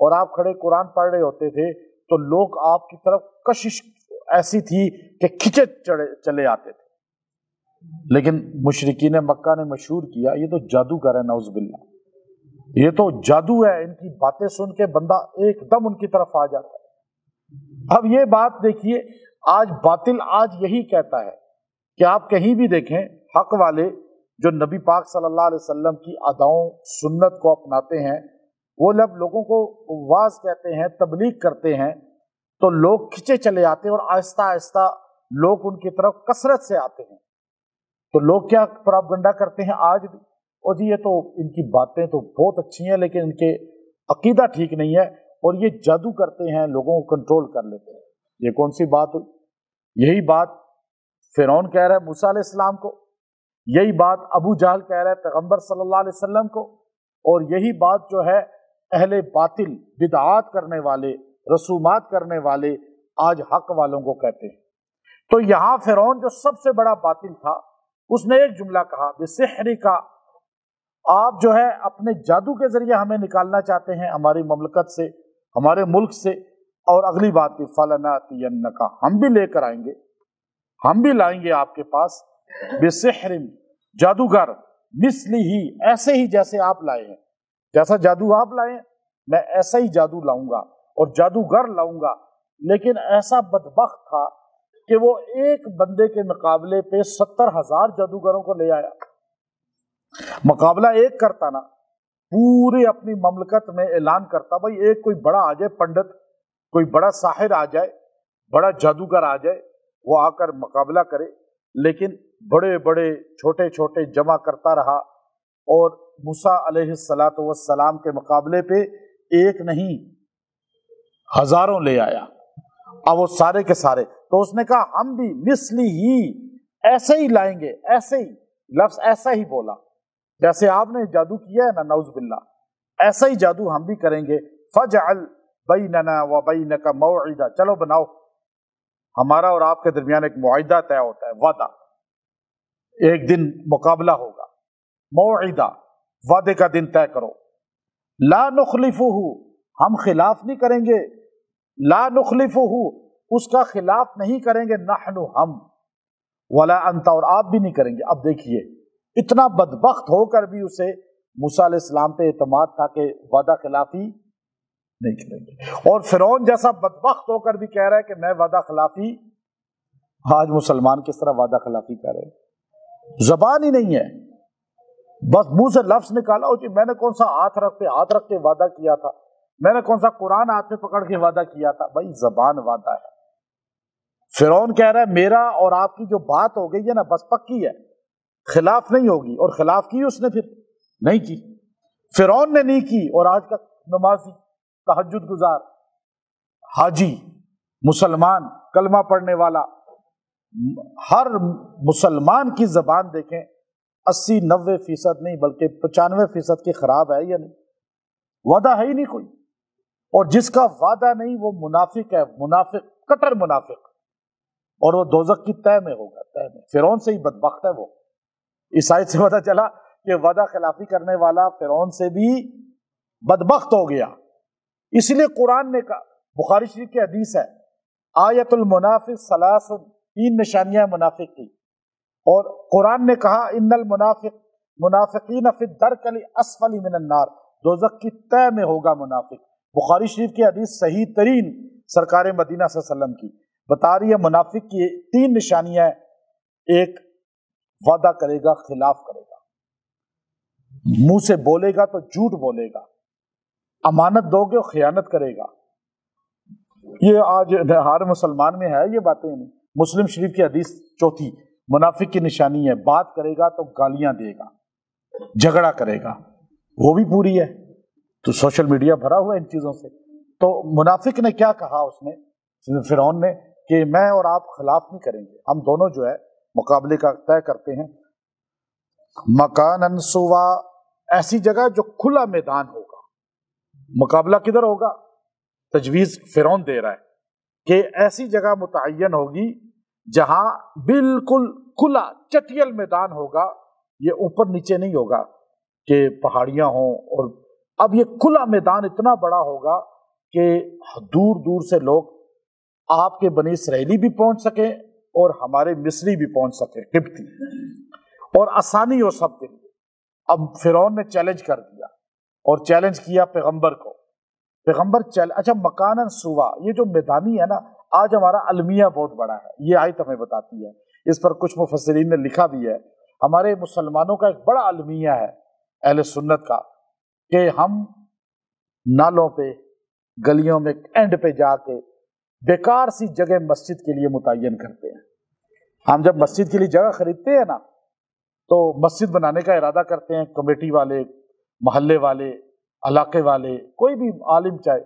اور آپ کھڑے قرآن پڑھ رہے ہوتے تھے تو لوگ آپ کی طرف کشش ایسی تھی کہ کھچے چلے آتے تھے۔ لیکن مشرکین مکہ نے مشہور کیا یہ تو جادوگر ہے، نعوذ باللہ، یہ تو جادو ہے، ان کی باتیں سن کے بندہ ایک دم ان کی طرف آ جاتا ہے۔ اب یہ بات دیکھیے، آج باطل آج یہی کہتا ہے کہ آپ کہیں بھی دیکھیں حق والے جو نبی پاک صلی اللہ علیہ وسلم کی اداؤں سنت کو اپناتے ہیں، وہ جب لوگوں کو واعظ کہتے ہیں، تبلیغ کرتے ہیں، تو لوگ کھچے چلے آتے ہیں اور آہستہ آہستہ لوگ ان کی طرف کثرت سے آتے ہیں۔ تو لوگ کیا پراپگنڈا کرتے ہیں آج بھی، اور جی یہ تو ان کی باتیں تو بہت اچھی ہیں لیکن ان کے عقیدہ ٹھیک نہیں ہے، اور یہ جادو کرتے ہیں، لوگوں کو کنٹرول کر لیتے ہیں۔ یہ کون سی بات ہوئی؟ یہی بات فرعون کہہ رہا ہے موسیٰ علیہ السلام کو، یہی بات ابو جہل کہہ رہا ہے پیغمبر صلی اللہ علیہ وسلم کو، اور یہی بات جو ہے اہل باطل بدعات کرنے والے رسومات کرنے والے آج حق والوں کو کہتے ہیں۔ تو یہاں فرعون جو سب سے بڑا باطل تھا اس نے ایک جملہ کہا بسحر کا، آپ جو ہے اپنے جادو کے ذریعے ہمیں نکالنا چاہتے ہیں ہماری مملکت سے، ہمارے ملک سے، اور اگلی بات کی فلناتینک، ہم بھی لے کر آئیں گے، ہم بھی لائیں گے آپ کے پاس بسحر، جادوگر، مثلی ہی، ایسے ہی جیسے آپ لائے ہیں، جیسا جادو آپ لائے ہیں میں ایسا ہی جادو لاؤں گا اور جادوگر لاؤں گا۔ لیکن ایسا بدبخت تھا کہ وہ ایک بندے کے مقابلے پہ 70,000 جادوگروں کو لے آیا۔ مقابلہ ایک کرتا نا، پورے اپنی مملکت میں اعلان کرتا بھائی ایک کوئی بڑا آ جائے، پنڈت، کوئی بڑا ساحر آ جائے، بڑا جادوگر آ جائے، وہ آ کر مقابلہ کرے۔ لیکن بڑے بڑے چھوٹے چھوٹے جمع کرتا رہا، اور موسیٰ علیہ السلام کے مقابلے پہ ایک نہیں ہزاروں لے آیا۔ اب وہ سارے کے سارے، تو اس نے کہا ہم بھی مثلی ہی، ایسے ہی لائیں گے، ایسے ہی، لفظ ایسا ہی بولا جیسے آپ نے جادو کیا ہے نا، نعوذ باللہ، ایسا ہی جادو ہم بھی کریں گے۔ فَجْعَلْ بَيْنَنَا وَبَيْنَكَ مَوْعِدًا، چلو بناؤ، ہمارا اور آپ کے درمیان ایک معاہدہ طے ہوتا ہے، وعدہ، ایک دن مقابلہ ہوگا، موعدہ، وعدے کا دن طے کرو، لا نخلفہ، ہم خلاف نہیں کریں گے، لا نخلفہ، اس کا خلاف نہیں کریں گے، نحن، ہم، ولا انت، اور آپ بھی نہیں کریں گے۔ اب دیکھیے اتنا بدبخت ہو کر بھی اسے موسیٰ علیہ السلام پہ اعتماد تھا کہ وعدہ خلافی نہیں کریں گے، اور فرعون جیسا بدبخت ہو کر بھی کہہ رہا ہے کہ میں وعدہ خلافی، آج مسلمان کس طرح وعدہ خلافی کر رہے ہیں؟ زبان ہی نہیں ہے، بس منہ سے لفظ نکالا ہو جی میں نے کون سا ہاتھ رکھ کے وعدہ کیا تھا، میں نے کون سا قرآن ہاتھ میں پکڑ کے وعدہ کیا تھا، بھائی زبان وعدہ ہے۔ فرعون کہہ رہا ہے میرا اور آپ کی جو بات ہو گئی ہے نا بس پکی ہے، خلاف نہیں ہوگی، اور خلاف کی اس نے پھر نہیں کی، فرعون نے نہیں کی، اور آج کا نمازی، تہجد گزار، حاجی، مسلمان، کلمہ پڑھنے والا، ہر مسلمان کی زبان دیکھیں 80-90% نہیں بلکہ 95% کی خراب ہے یا نہیں، وعدہ ہے ہی نہیں کوئی، اور جس کا وعدہ نہیں وہ منافق ہے، منافق، کٹر منافق، اور وہ دوزخ کی تہہ میں ہوگا، تہہ میں۔ فرعون سے ہی بدبخت ہے وہ۔ اس آیت سے پتہ چلا کہ وعدہ خلافی کرنے والا فرعون سے بھی بدبخت ہو گیا۔ اس لیے قرآن نے کہا، بخاری شریف کی حدیث ہے، آیت المنافق ثلاث، 3 نشانیاں منافق کی، اور قرآن نے کہا ان المنافقین فی الدرک الاسفل من النار، دوزخ کی تہہ میں ہوگا منافق۔ بخاری شریف کی حدیث صحیح ترین سرکار مدینہ صلی اللہ علیہ وسلم کی بتا رہی ہے منافق کی 3 نشانیاں ہیں۔ ایک، وعدہ کرے گا خلاف کرے گا، منہ سے بولے گا تو جھوٹ بولے گا، امانت دو گے خیانت کرے گا۔ یہ آج ہر مسلمان میں ہے یہ باتیں نہیں۔ مسلم شریف کی حدیث چوتھی، منافق کی نشانی ہے بات کرے گا تو گالیاں دے گا، جھگڑا کرے گا، وہ بھی پوری ہے۔ تو سوشل میڈیا بھرا ہوا ہے ان چیزوں سے۔ تو منافق نے کیا کہا، اس نے، فرعون نے، کہ میں اور آپ خلاف نہیں کریں گے، ہم دونوں جو ہے مقابلے کا طے کرتے ہیں۔ مکانن سوا، ایسی جگہ جو کھلا میدان ہوگا۔ مقابلہ کدھر ہوگا؟ تجویز فرعون دے رہا ہے کہ ایسی جگہ متعین ہوگی جہاں بالکل کھلا چٹیل میدان ہوگا، یہ اوپر نیچے نہیں ہوگا کہ پہاڑیاں ہوں اور اب یہ کھلا میدان اتنا بڑا ہوگا کہ دور دور سے لوگ آپ کے بنی اسرائیلی بھی پہنچ سکیں اور ہمارے مصری بھی پہنچ سکیں قبطی، اور آسانی ہو سب کے لیے۔ اب فرعون نے چیلنج کر دیا اور چیلنج کیا پیغمبر کو، پیغمبر اچھا مکانن سوا، یہ جو میدانی ہے نا، آج ہمارا المیہ بہت بڑا ہے، یہ آیت ہمیں بتاتی ہے، اس پر کچھ مفسرین نے لکھا بھی ہے۔ ہمارے مسلمانوں کا ایک بڑا المیہ ہے اہل سنت کا کہ ہم نالوں پہ، گلیوں میں اینڈ پہ جا کے بیکار سی جگہ مسجد کے لیے متعین کرتے ہیں۔ ہم جب مسجد کے لیے جگہ خریدتے ہیں نا تو مسجد بنانے کا ارادہ کرتے ہیں، کمیٹی والے، محلے والے، علاقے والے، کوئی بھی عالم چاہے،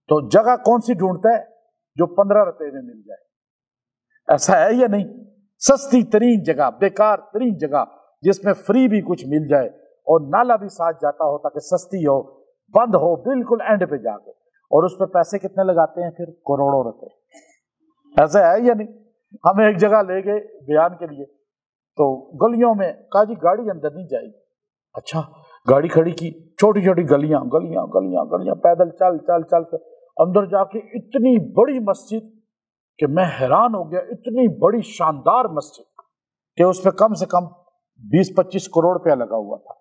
تو جگہ کون سی ڈھونڈتا ہے؟ جو 15 روپے میں مل جائے۔ ایسا ہے یا نہیں؟ سستی ترین جگہ، بیکار ترین جگہ، جس میں فری بھی کچھ مل جائے اور نالا بھی ساتھ جاتا ہو تاکہ سستی ہو، بند ہو بالکل اینڈ پہ جا کے، اور اس پہ پیسے کتنے لگاتے ہیں پھر؟ کروڑوں روپے۔ ایسا ہے یا نہیں؟ ہم ایک جگہ لے گئے بیان کے لیے، تو گلیوں میں کہا جی گاڑی اندر نہیں جائے گی۔ اچھا گاڑی کھڑی کی، چھوٹی چھوٹی گلیاں گلیاں گلیاں گلیاں، پیدل چل چل چل کے اندر جا کے اتنی بڑی مسجد کہ میں حیران ہو گیا، اتنی بڑی شاندار مسجد کہ اس پہ کم سے کم 20-25 کروڑ روپیہ لگا ہوا تھا،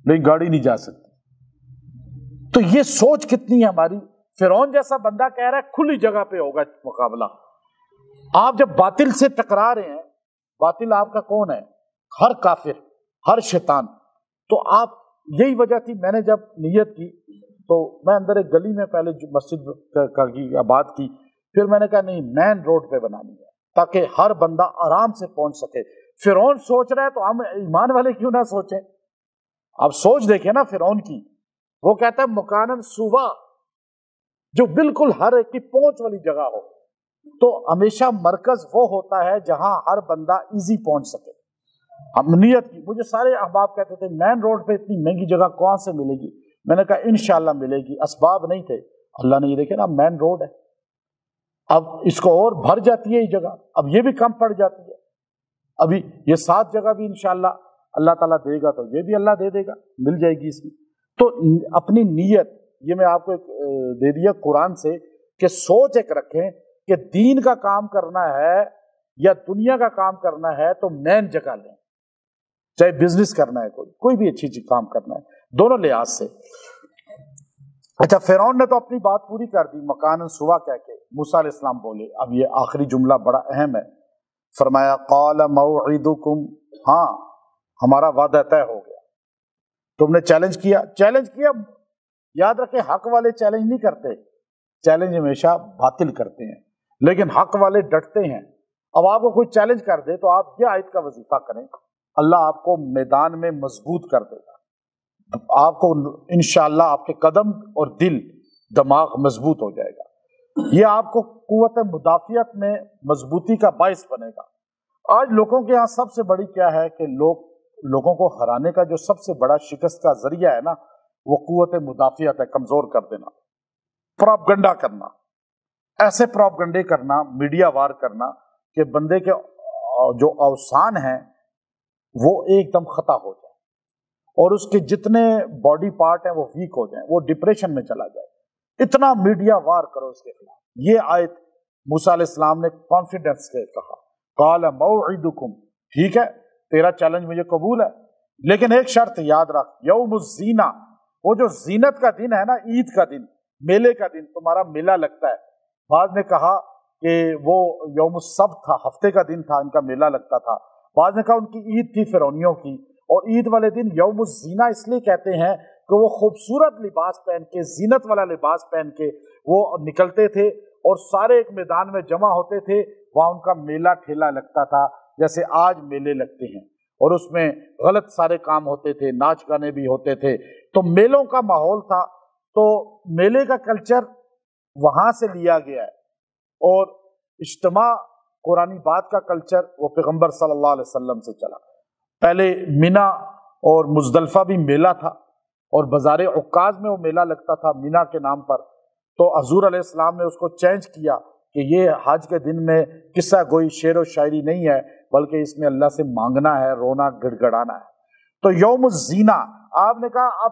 لیکن گاڑی نہیں جا سکتی۔ تو یہ سوچ کتنی ہے ہماری۔ فرعون جیسا بندہ کہہ رہا ہے کھلی جگہ پہ ہوگا مقابلہ۔ آپ جب باطل سے ٹکرا رہے ہیں، باطل آپ کا کون ہے؟ ہر کافر، ہر شیطان۔ تو آپ، یہی وجہ تھی میں نے جب نیت کی تو میں اندر ایک گلی میں پہلے مسجد کی آباد کی، پھر میں نے کہا نہیں، مین روڈ پہ بنانی ہے تاکہ ہر بندہ آرام سے پہنچ سکے۔ فرعون سوچ رہا ہے تو ہم ایمان والے کیوں نہ سوچیں؟ آپ سوچ دیکھیں نا فرعون کی، وہ کہتا ہے مکانن سوا، جو بالکل ہر ایک کی پہنچ والی جگہ ہو۔ تو ہمیشہ مرکز وہ ہوتا ہے جہاں ہر بندہ ایزی پہنچ سکے۔ ہم نیت کی، مجھے سارے احباب کہتے تھے مین روڈ پہ اتنی مہنگی جگہ کہاں سے ملے گی؟ میں نے کہا انشاءاللہ ملے گی۔ اسباب نہیں تھے، اللہ نے یہ دیکھے نا مین روڈ ہے، اب اس کو اور بھر جاتی ہے یہ جگہ، اب یہ بھی کم پڑ جاتی ہے۔ ابھی یہ 7 جگہ بھی انشاءاللہ اللہ تعالیٰ دے گا تو یہ بھی اللہ دے دے گا، مل جائے گی اس میں۔ تو اپنی نیت، یہ میں آپ کو ایک دے دیا قرآن سے کہ سوچ ایک رکھیں کہ دین کا کام کرنا ہے یا دنیا کا کام کرنا ہے تو مین جگہ لیں، چاہے بزنس کرنا ہے، کوئی بھی اچھی کام کرنا ہے، دونوں لحاظ سے۔ اچھا فرعون نے تو اپنی بات پوری کر دی مکانن سوا کہہ کے، موسیٰ علیہ السلام بولے۔ اب یہ آخری جملہ بڑا اہم ہے، فرمایا قال موعدکم، ہاں ہمارا وعدہ طے ہو گیا۔ تم نے چیلنج کیا، یاد رکھیں حق والے چیلنج نہیں کرتے، چیلنج ہمیشہ باطل کرتے ہیں، لیکن حق والے ڈٹتے ہیں۔ اب آپ کو کوئی چیلنج کر دے تو آپ یہ آیت کا وظیفہ کریں، اللہ آپ کو میدان میں مضبوط کر دے گا، آپ کو انشاءاللہ آپ کے قدم اور دل دماغ مضبوط ہو جائے گا، یہ آپ کو قوت مدافعت میں مضبوطی کا باعث بنے گا۔ آج لوگوں کے ہاں سب سے بڑی کیا ہے کہ لوگوں کو ہرانے کا جو سب سے بڑا شکست کا ذریعہ ہے نا، وہ قوت مدافعت ہے، کمزور کر دینا، پروپگنڈا کرنا، ایسے پروپگنڈے کرنا، میڈیا وار کرنا کہ بندے کے جو اوسان ہیں وہ ایک دم خطا ہو جائے اور اس کے جتنے باڈی پارٹ ہیں وہ ویک ہو جائیں، وہ ڈپریشن میں چلا جائے۔ اتنا میڈیا وار کرو اس کے خلاف۔ یہ آیت موسیٰ علیہ السلام نے کانفیڈنس کے کہا قال موعدکم، ٹھیک ہے تیرا چیلنج مجھے قبول ہے، لیکن ایک شرط یاد رکھ، یوم الزینہ، وہ جو زینت کا دن ہے نا، عید کا دن، میلے کا دن، تمہارا میلہ لگتا ہے۔ بعض نے کہا کہ وہ یوم السبت تھا، ہفتے کا دن تھا، ان کا میلہ لگتا تھا۔ بعض نے کہا ان کی عید تھی فرعونیوں کی، اور عید والے دن یوم الزینہ اس لیے کہتے ہیں کہ وہ خوبصورت لباس پہن کے، زینت والا لباس پہن کے وہ نکلتے تھے اور سارے ایک میدان میں جمع ہوتے تھے، وہاں ان کا میلہ ٹھیلا لگتا تھا جیسے آج میلے لگتے ہیں، اور اس میں غلط سارے کام ہوتے تھے، ناچ گانے بھی ہوتے تھے، تو میلوں کا ماحول تھا۔ تو میلے کا کلچر وہاں سے لیا گیا ہے، اور اجتماع قرآنی بات کا کلچر وہ پیغمبر صلی اللہ علیہ وسلم سے چلا۔ پہلے مینا اور مزدلفہ بھی میلہ تھا، اور بازار عکاظ میں وہ میلہ لگتا تھا مینا کے نام پر، تو حضور علیہ السلام نے اس کو چینج کیا کہ یہ حج کے دن میں قصہ گوئی، شعر و شاعری نہیں ہے، بلکہ اس میں اللہ سے مانگنا ہے، رونا گڑ گڑانا ہے۔ تو یوم الزینہ آپ نے کہا اب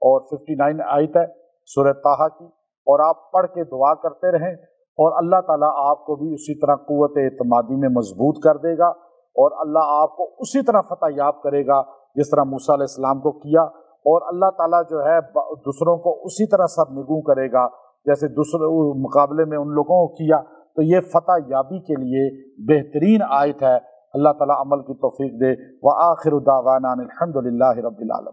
اور 59 آیت ہے سورہ طٰہٰ کی، اور آپ پڑھ کے دعا کرتے رہیں، اور اللہ تعالیٰ آپ کو بھی اسی طرح قوت اعتمادی میں مضبوط کر دے گا، اور اللہ آپ کو اسی طرح فتح یاب کرے گا جس طرح موسیٰ علیہ السلام کو کیا، اور اللہ تعالیٰ جو ہے دوسروں کو اسی طرح سرنگوں کرے گا جیسے دوسرے مقابلے میں ان لوگوں کو کیا۔ تو یہ فتح یابی کے لیے بہترین آیت ہے۔ اللہ تعالیٰ عمل کی توفیق دے۔ وآخر دعوانا الحمد للہ رب العالمین۔